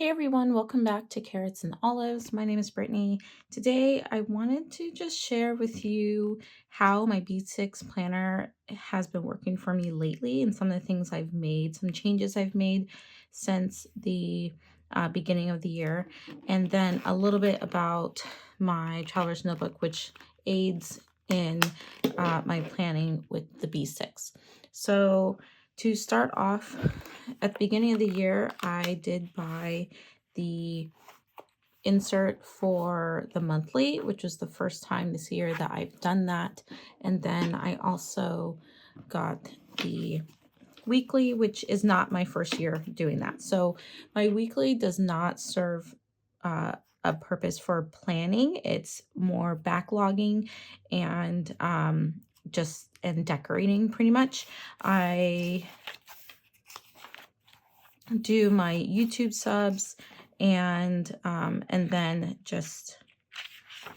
Hey everyone, welcome back to Carrots and Olives. My name is Brittany. Today I wanted to just share with you how my B6 planner has been working for me lately and some of the things I've made, some changes I've made since the beginning of the year, and then a little bit about my traveler's notebook, which aids in my planning with the B6. So to start off, at the beginning of the year, I did buy the insert for the monthly, which was the first time this year that I've done that. And then I also got the weekly, which is not my first year doing that. So my weekly does not serve a purpose for planning. It's more backlogging and just and decorating pretty much. I do my YouTube subs and then just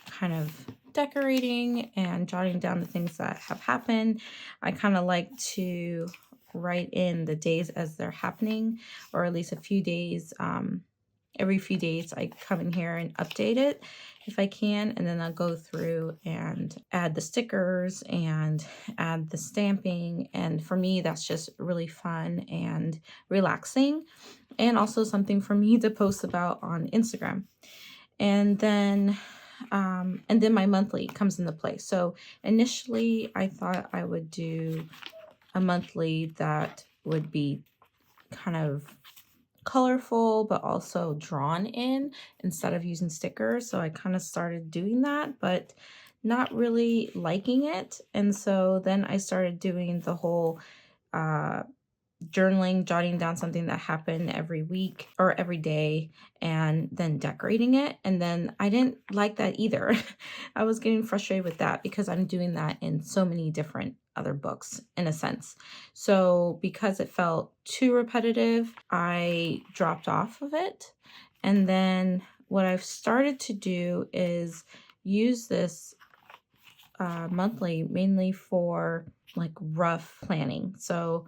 kind of decorating and jotting down the things that have happened. I kind of like to write in the days as they're happening, or at least a few days. Every few days I come in here and update it if I can, and then I'll go through and add the stickers and add the stamping. And for me, that's just really fun and relaxing, and also something for me to post about on Instagram. And then my monthly comes into play. So initially I thought I would do a monthly that would be kind of colorful but also drawn in instead of using stickers. So I kind of started doing that, but not really liking it. And so then I started doing the whole journaling, jotting down something that happened every week or every day, and then decorating it. And then I didn't like that either. I was getting frustrated with that because I'm doing that in so many different other books in a sense. So because it felt too repetitive, I dropped off of it. And then what I've started to do is use this monthly mainly for like rough planning. So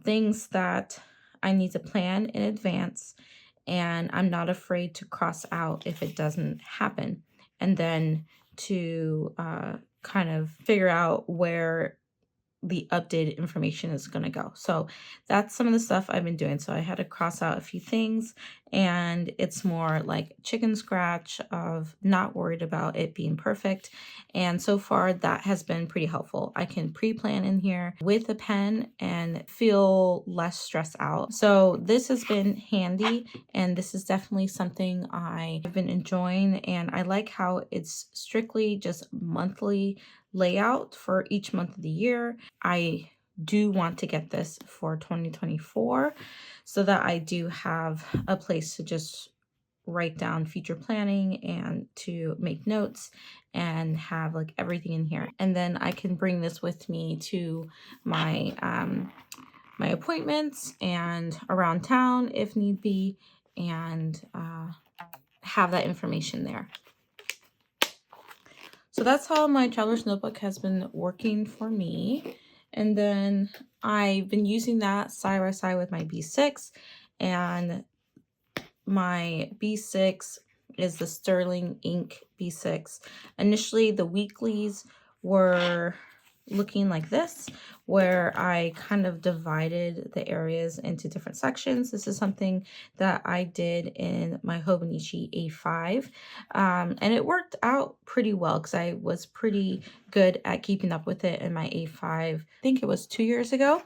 things that I need to plan in advance, and I'm not afraid to cross out if it doesn't happen, and then to kind of figure out where the updated information is going to go. So that's some of the stuff I've been doing. So I had to cross out a few things, and it's more like chicken scratch of not worried about it being perfect. And so far that has been pretty helpful. I can pre-plan in here with a pen and feel less stressed out. So this has been handy, and this is definitely something I've been enjoying, and I like how it's strictly just monthly layout for each month of the year. I do want to get this for 2024 so that I do have a place to just write down future planning and to make notes and have like everything in here. And then I can bring this with me to my my appointments and around town if need be, and have that information there. So that's how my traveler's notebook has been working for me. And then I've been using that side by side with my B6, and my B6 is the Sterling ink B6. Initially, the weeklies were looking like this, where I kind of divided the areas into different sections. This is something that I did in my Hobonichi A5, and it worked out pretty well because I was pretty good at keeping up with it in my A5. I think it was 2 years ago.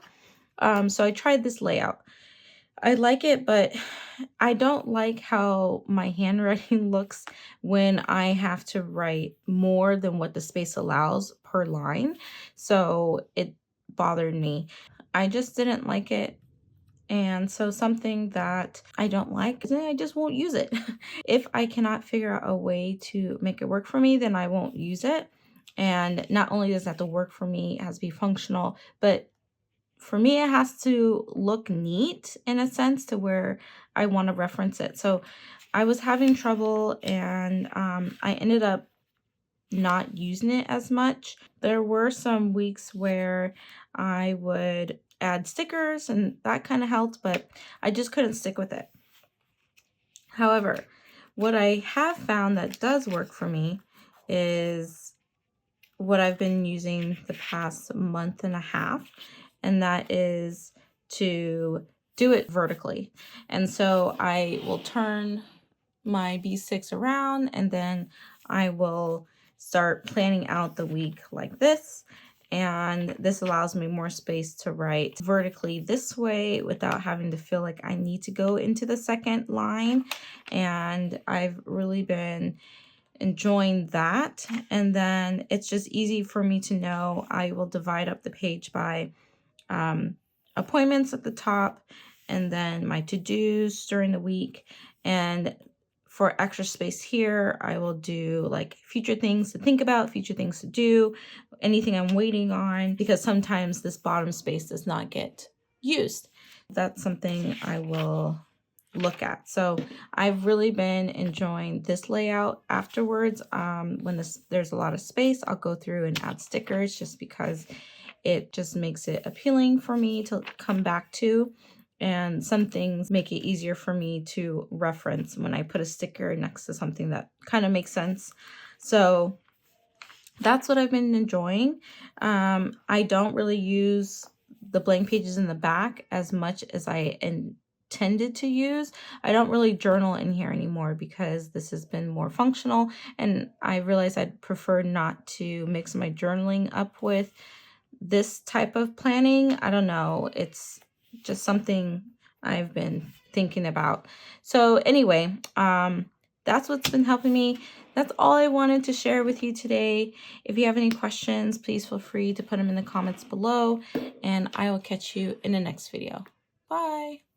So I tried this layout. I like it, but I don't like how my handwriting looks when I have to write more than what the space allows per line. So it bothered me. I just didn't like it. And so something that I don't like, then I just won't use it. If I cannot figure out a way to make it work for me, then I won't use it. And not only does that have to work for me, it has to be functional, but for me, it has to look neat in a sense to where I want to reference it. So I was having trouble, and I ended up not using it as much. There were some weeks where I would add stickers and that kind of helped, but I just couldn't stick with it. However, what I have found that does work for me is what I've been using the past month and a half, and that is to do it vertically. And so I will turn my B6 around, and then I will start planning out the week like this. And this allows me more space to write vertically this way without having to feel like I need to go into the second line. And I've really been enjoying that. And then it's just easy for me to know I will divide up the page by appointments at the top, and then my to-dos during the week. And for extra space here, I will do like future things to think about, future things to do, anything I'm waiting on, because sometimes this bottom space does not get used. That's something I will look at. So I've really been enjoying this layout. Afterwards, when there's a lot of space, I'll go through and add stickers just because it just makes it appealing for me to come back to. And some things make it easier for me to reference when I put a sticker next to something that kind of makes sense. So that's what I've been enjoying. I don't really use the blank pages in the back as much as I intended to use. I don't really journal in here anymore because this has been more functional, and I realized I'd prefer not to mix my journaling up with this type of planning. I don't know. It's just something I've been thinking about. So anyway, that's what's been helping me. That's all I wanted to share with you today. If you have any questions, please feel free to put them in the comments below, and I will catch you in the next video. Bye.